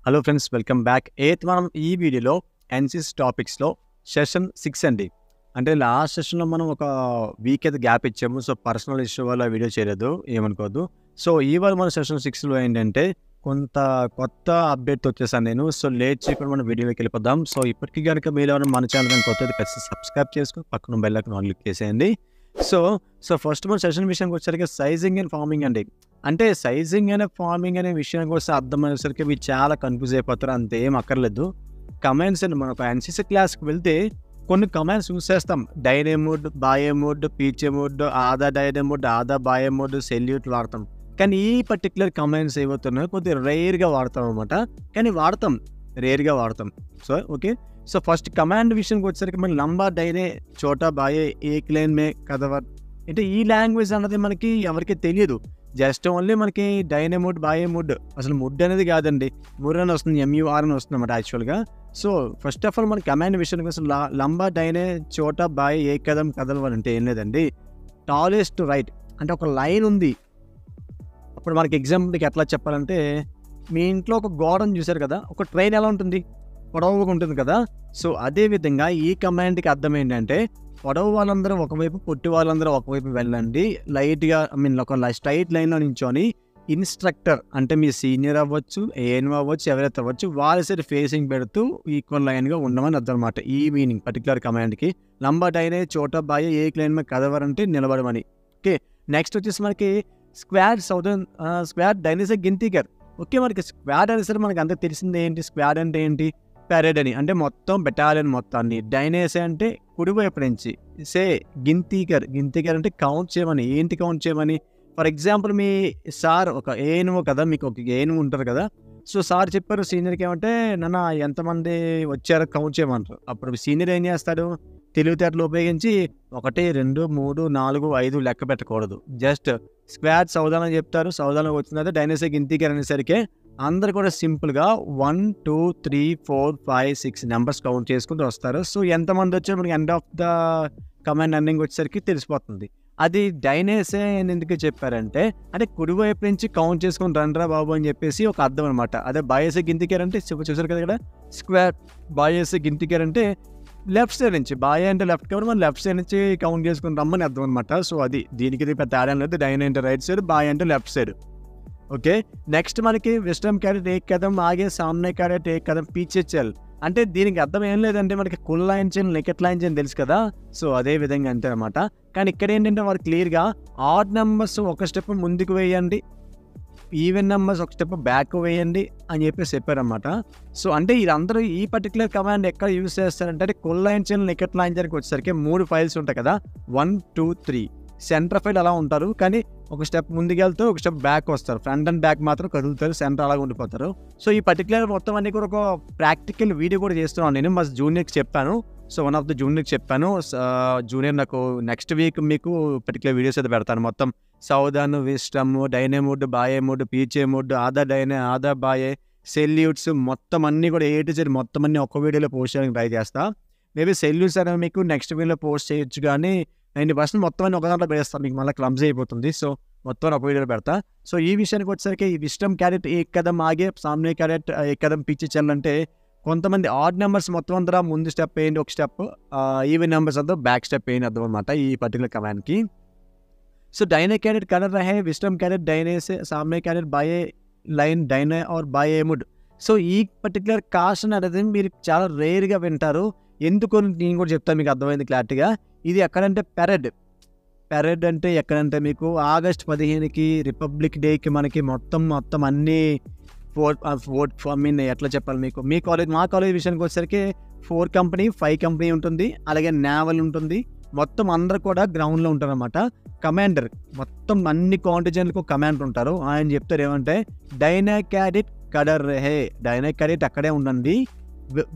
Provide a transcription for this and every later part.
Hello friends, welcome back. మనం ఈ వీడియోలో ఎన్సిసి టాపిక్స్లో సెషన్ 6 అండి. అంటే లాస్ట్ సెషన్లో మనం ఒక వీక్ అయితే గ్యాప్ ఇచ్చాము. సో పర్సనల్ ఇష్యూ వల్ల వీడియో చేయలేదు, ఏమనుకోవద్దు. సో ఇవాళ మన సెషన్ 6లో ఏంటంటే కొంత కొత్త అప్డేట్ వచ్చేసాను నేను. సో లేట్ చేయకుండా మనం వీడియోలోకి వెళ్ళిపోదాం. సో ఇప్పటికీ కనుక మీరు ఎవరైనా మన ఛానల్ కనుక కొత్తది ఖచ్చితంగా సబ్స్క్రైబ్ చేసుకుని పక్కన బెల్ ఐకాన్ క్లిక్ చేసేయండి. సో ఫస్ట్ మన సెషన్ విషయానికి వచ్చేసరికి సైజింగ్ అండ్ ఫార్మింగ్ అండి. అంటే సైజింగ్ అనే ఫార్మింగ్ అనే విషయానికి వస్తే అర్థమయ్యేసరికి ఇవి చాలా కన్ఫ్యూజ్ అయిపోతారు. అంతేం అక్కర్లేదు. కమాండ్స్ అండి, మనం ఒక ఎన్సిసి క్లాస్కి వెళ్తే కొన్ని కమాండ్స్ యూస్ చేస్తాం. డైనే మోడ్, బాయే మోడ్, పీచే మోడ్, ఆదా డైనే మోడ్, ఆదా బాయే మోడ్, సెల్యూట్ వాడతాం. కానీ ఈ పర్టికులర్ కమాండ్స్ ఏవవుతున్నాయో కొద్దిగా రేర్గా వాడతాం అనమాట. కానీ వాడతాం, రేర్గా వాడతాం. So okay. So first command విషయానికి వచ్చేసరికి మన లంబా డైనే చోటా బాయే ఏక్ లైన్ మే కదవర్. అంటే ఈ లాంగ్వేజ్ అన్నది మనకి ఎవరికి తెలియదు. జస్ట్ ఓన్లీ మనకి డైనే మోడ్, బాయే మోడ్, అసలు ముడ్ అనేది కాదండి, ముర్ అని వస్తుంది, MUR అని వస్తుంది అన్నమాట యాక్చువల్గా. సో ఫస్ట్ ఆఫ్ ఆల్ మన కమాండ్ విషయానికి వస్తే లంబా డైనే చోటా బాయే ఏ కదం కదలవర్ అంటే ఏం లేదండి, టాలెస్ట్ రైట్ అంటే ఒక లైన్ ఉంది. అప్పుడు మనకి ఎగ్జాంపుల్కి ఎట్లా చెప్పాలంటే, మీ ఇంట్లో ఒక గోడను చూశారు కదా, ఒక ట్రైన్ ఎలా ఉంటుంది, పొడవుగా ఉంటుంది కదా. సో అదేవిధంగా ఈ కమాండ్కి అర్థం ఏంటంటే, పొడవు వాళ్ళందరూ ఒకవైపు, పొట్టి వాళ్ళందరూ ఒకవైపు వెళ్ళండి. లైట్గా ఒక స్ట్రైట్ లైన్లో నించొని ఇన్స్ట్రక్టర్ అంటే మీ సీనియర్ అవ్వచ్చు, ఏఎన్ఓ అవ్వచ్చు, ఎవరైతే అవ్వచ్చు, వాళ్ళ సైడ్ ఫేసింగ్ పెడుతూ ఈక్వల్ లైన్గా ఉండమని అర్థం అనమాట. ఈ మీనింగ్ పర్టికులర్ కమాండ్కి. లంబా డైనే చోటా బాయే ఏక్ లైన్ మీద కదవరంటే నిలబడమని. ఓకే. నెక్స్ట్ వచ్చేసి మనకి స్క్వాడ్ డైనేసే గింతికర్. ఓకే, మనకి స్క్వాడ్ అనేసరి మనకి అంతా తెలిసింది ఏంటి, స్క్వాడ్ అంటే ఏంటి, పెరేడ్ అని, అంటే మొత్తం బెటాలియన్ మొత్తాన్ని. డైనేసే అంటే కుడివైపు నుంచి, గింతికర్ అంటే కౌంట్ చేయమని. ఏంటి కౌంట్ చేయమని? ఫర్ ఎగ్జాంపుల్ మీ సార్ ఒక ఏఎన్ఓ కదా, మీకు ఒక ఏఎన్ఓ ఉంటారు కదా. సో సార్ చెప్పారు సీనియర్కి ఏమంటే, నాన్న ఎంతమంది వచ్చారో కౌంట్ చేయమంటారు. అప్పుడు సీనియర్ ఏం చేస్తాడు, తెలివితేటలు ఉపయోగించి 1, 2, 3, 4, 5 లెక్క పెట్టకూడదు. జస్ట్ స్క్వాడ్ సౌదానం చెప్తారు. సౌదానం వచ్చిన డైనేసే గింతికర్ అనేసరికి అందరు కూడా సింపుల్గా 1, 2, 3, 4, 5, 6 నెంబర్స్ కౌంట్ చేసుకుంటూ వస్తారు. సో ఎంతమంది వచ్చారో మనకి end of the command ending వచ్చేసరికి తెలిసిపోతుంది. అది డైనేసే అని ఎందుకు చెప్పారంటే, అంటే కుడివైపు నుంచి కౌంట్ చేసుకొని రండ్రా బాబు అని చెప్పేసి ఒక అర్థం అనమాట. అదే బాయేసే గింతికర్ అంటే చూసారు కదా ఇక్కడ, స్క్వాడ్ బాయేసే గింతికర్ అంటే లెఫ్ట్ సైడ్ నుంచి, బాయే అంటే లెఫ్ట్ కాబట్టి మనం లెఫ్ట్ సైడ్ నుంచి కౌంట్ చేసుకుని రమ్మని అర్థం అనమాట. సో అది దీనికి పెద్ద తేడా లేదు. డైనే అంటే రైట్ సైడ్, బాయ్ అంటే లెఫ్ట్ సైడ్. ఓకే. నెక్స్ట్ మనకి విస్డమ్ క్యారెట్ ఏక్ కదం ఆగే, సామ్నే క్యారెట్ ఏక్ కదం పీచే చల్. అంటే దీనికి అర్థం ఏం లేదంటే, మనకి కుల్ లైన్ చైన్, నెకెట్ లైన్ చైన్ తెలుసు కదా. సో అదే విధంగా అంతే అనమాట. కానీ ఇక్కడ ఏంటంటే వారు క్లియర్గా ఆడ్ నెంబర్స్ ఒక స్టెప్ ముందుకు వేయండి, ఈవెన్ నెంబర్స్ ఒక స్టెప్ బ్యాక్ వేయండి అని చెప్పేసి చెప్పారనమాట. సో అంటే వీళ్ళందరూ ఈ పర్టికులర్ కమాండ్ ఎక్కడ యూజ్ చేస్తారంటే, కుల్ లైన్ చైన్, నెకెట్ లైన్ చైన్కి వచ్చేసరికి 3 ఫైల్స్ ఉంటాయి కదా, 1, 2, 3 సెంటర్ ఫైల్ అలా ఉంటారు. కానీ ఒక స్టెప్ ముందుకు వెళ్తే ఒక స్టెప్ బ్యాక్ వస్తారు. ఫ్రంట్ అండ్ బ్యాక్ మాత్రం కదులుతారు, సెంటర్ అలాగ ఉండిపోతారు. సో ఈ పర్టికులర్ మొత్తం అన్ని కూడా ఒక ప్రాక్టికల్ వీడియో కూడా చేస్తున్నాను నేను. మా జూనియర్కి చెప్పాను. సో వన్ ఆఫ్ ద జూనియర్కి చెప్పాను. జూనియర్ నాకు నెక్స్ట్ వీక్ మీకు పర్టికులర్ వీడియోస్ అయితే పెడతాను. మొత్తం సౌదాన్, విస్డమ్, డైనే మోడ్, బాయే మోడ్, పీచే మోడ్, ఆదా డైనే, ఆదా బాయే, సెల్యూట్స్ మొత్తం అన్నీ కూడా A to Z మొత్తం అన్నీ ఒక్క వీడియోలో పోస్ట్ చేయడానికి ట్రై చేస్తా. మేబీ సెల్యూట్స్ అనేవి మీకు నెక్స్ట్ వీడియోలో పోస్ట్ చేయొచ్చు, కానీ 90% మొత్తం అన్ని ఒక దాంట్లో పెడతాను, మీకు మళ్ళీ క్లమ్జీ అయిపోతుంది. సో మొత్తం ఒక వీడియోలో పెడతా. సో ఈ విషయానికి వచ్చేసరికి ఈ విస్డమ్ క్యారెట్ ఏక్ కదం ఆగే, సామ్నే క్యారెట్ ఏక్ కదం పీచే చల్ అంటే, కొంతమంది ఆడ్ నెంబర్స్ మొత్తం అందరూ ముందు స్టెప్ వేయండి ఒక స్టెప్, ఈవెన్ నెంబర్స్ అందరూ బ్యాక్ స్టెప్ వేయండి అర్థం అనమాట ఈ పర్టికులర్ కమాండ్కి. సో డైనే క్యారెట్ కలర్ రహే, విస్డమ్ క్యారెట్ డైనే సే, సామ్నే క్యారెట్ బాయే లైన్ డైనే ఆర్ బాయే ముడ్. సో ఈ పర్టికులర్ కాషన్ అనేది మీరు చాలా రేర్గా వింటారు. ఎందుకు నేను కూడా చెప్తాను, మీకు అర్థమైంది క్లారిటీగా. ఇది ఎక్కడంటే పెరేడ్ అంటే ఎక్కడంటే మీకు ఆగస్ట్ 15కి రిపబ్లిక్ డేకి మనకి మొత్తం అన్నీ ఎట్లా చెప్పాలి మీకు, మీ కాలేజ్ మా కాలేజ్ విషయానికి వచ్చేసరికి 4 కంపెనీ 5 కంపెనీ ఉంటుంది, అలాగే నేవల్ ఉంటుంది. మొత్తం అందరు కూడా గ్రౌండ్లో ఉంటారు అనమాట. కమాండర్ మొత్తం అన్ని కాంటిజెంట్లకు కమాండర్ ఉంటారు. ఆయన చెప్తారు ఏమంటే, డైనే క్యాడెట్ కడర్ రహే, డైనే క్యాడెట్ అక్కడే ఉండండి,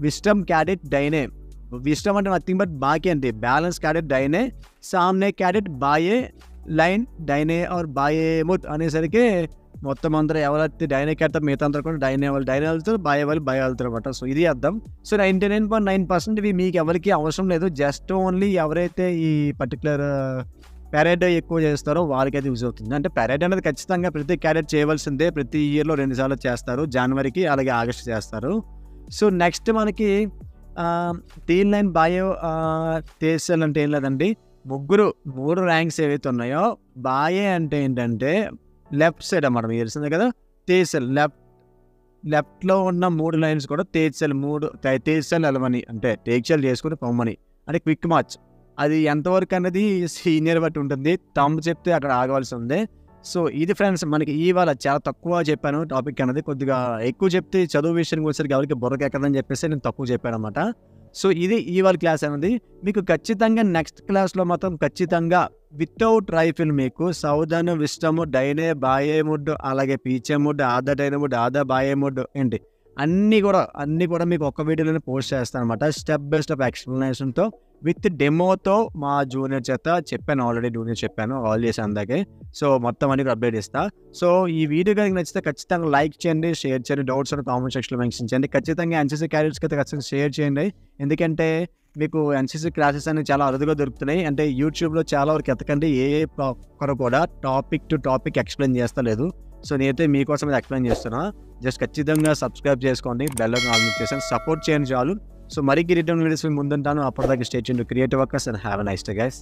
విస్డమ్ క్యాడెట్ డైనే, విస్డమ్ అంటే నథింగ్ బట్ బాకీ అంటే బ్యాలెన్స్ క్యాడెట్ డైనే, సామ్నే క్యాడెట్ బాయే లైన్ డైనే ఆర్ బాయే ముడ్ అనేసరికి మొత్తం అందరూ ఎవరైతే డైనే క్యాడెట్ మిగతా అందరూ కూడా డైనే వెళ్తారు, బాయే వెళ్తారు అనమాట. సో ఇది అర్థం. సో 99.9% ఇవి మీకు ఎవరికి అవసరం లేదు. జస్ట్ ఓన్లీ ఎవరైతే ఈ పర్టికులర్ పెరేడ్ ఎక్కువ చేస్తారో వాళ్ళకైతే యూజ్ అవుతుంది. అంటే పెరేడ్ అనేది ఖచ్చితంగా ప్రతి క్యాడెట్ చేయవలసిందే. ప్రతి ఇయర్‌లో 2 సార్లు చేస్తారు. జనవరికి అలాగే ఆగస్ట్ చేస్తారు. సో, నెక్స్ట్ మనకి టీల్ 9 బయో తేజల్ అంటే ఏం లేదండి. 3 ర్యాంక్స్ ఏవైతే ఉన్నాయో బాయే అంటే ఏంటంటే లెఫ్ట్ సైడ్ అన్నమాట. మీకు తెలిసిందే కదా! తేజల్ లెఫ్ట్‌లో ఉన్న 3 లైన్స్ కూడా తేజల్ తేజల్ ఎలవని అంటే టేక్‌షల్ చేసుకొని పొమ్మని. అంటే క్విక్ మార్చ్. అది ఎంతవరకు అనేది సీనియర్ బట్టి ఉంటుంది. థంబ్ చెప్తే అక్కడ ఆగవలసి ఉంది. సో, ఇది ఫ్రెండ్స్ మనకి ఇవాళ చాలా తక్కువ చెప్పాను టాపిక్ అనేది. కొద్దిగా ఎక్కువ చెప్తే చదువు విషయానికి వచ్చేసరికి ఎవరికి బుర్రకెక్కదని చెప్పేసి నేను తక్కువ చెప్పానన్నమాట. సో, ఇది ఇవాళ క్లాస్ అనేది. మీకు ఖచ్చితంగా నెక్స్ట్ క్లాస్‌లో మాత్రం ఖచ్చితంగా వితౌట్ రైఫిల్ మీకు సౌదర్న్ విస్టమ్, డైనే, బాయే వుడ్, అలాగే పీచే వుడ్, ఆదా డైనే వుడ్, ఆదా బాయే వుడ్ ఏంటి అన్నీ కూడా మీకు ఒక్క వీడియోలోనే పోస్ట్ చేస్తానన్నమాట. స్టెప్ బై స్టెప్ ఎక్స్‌ప్లనేషన్‌తో విత్ డెమోతో మా జూనియర్ చేత చెప్పాను. ఆల్రెడీ జూనియర్ చెప్పాను. కాల్ చేశాను అందాకే. సో, మొత్తం అన్ని అప్డేట్ ఇస్తా. సో, ఈ వీడియో కనుక నచ్చితే ఖచ్చితంగా లైక్ చేయండి, షేర్ చేయండి. డౌట్స్ ఉన్న కామెంట్ సెక్షన్‌లో మెన్షన్ చేయండి. ఖచ్చితంగా ఎన్‌సీసీ క్యాడెట్స్‌కి అయితే ఖచ్చితంగా షేర్ చేయండి. ఎందుకంటే మీకు ఎన్‌సీసీ క్లాసెస్ అనేవి చాలా అరుదుగా దొరుకుతున్నాయి. అంటే యూట్యూబ్‌లో చాలా వరకు ఎతకండి. ఒక్కరు కూడా టాపిక్ టు టాపిక్ ఎక్స్‌ప్లెయిన్ చేస్తలేదు. సో, నేనైతే మీకోసం ఇది ఎక్స్‌ప్లెయిన్ చేస్తున్నా. జస్ట్ ఖచ్చితంగా సబ్స్క్రైబ్ చేసుకోండి. బెల్ ఐకాన్ ఆన్ చేసి సపోర్ట్ చేయండి చాలు. సో, మరిన్ని రిటర్న్ వీడియోస్ ముందుంటాను. అప్పటిదాకా stay tuned to creative workers and have a nice day guys.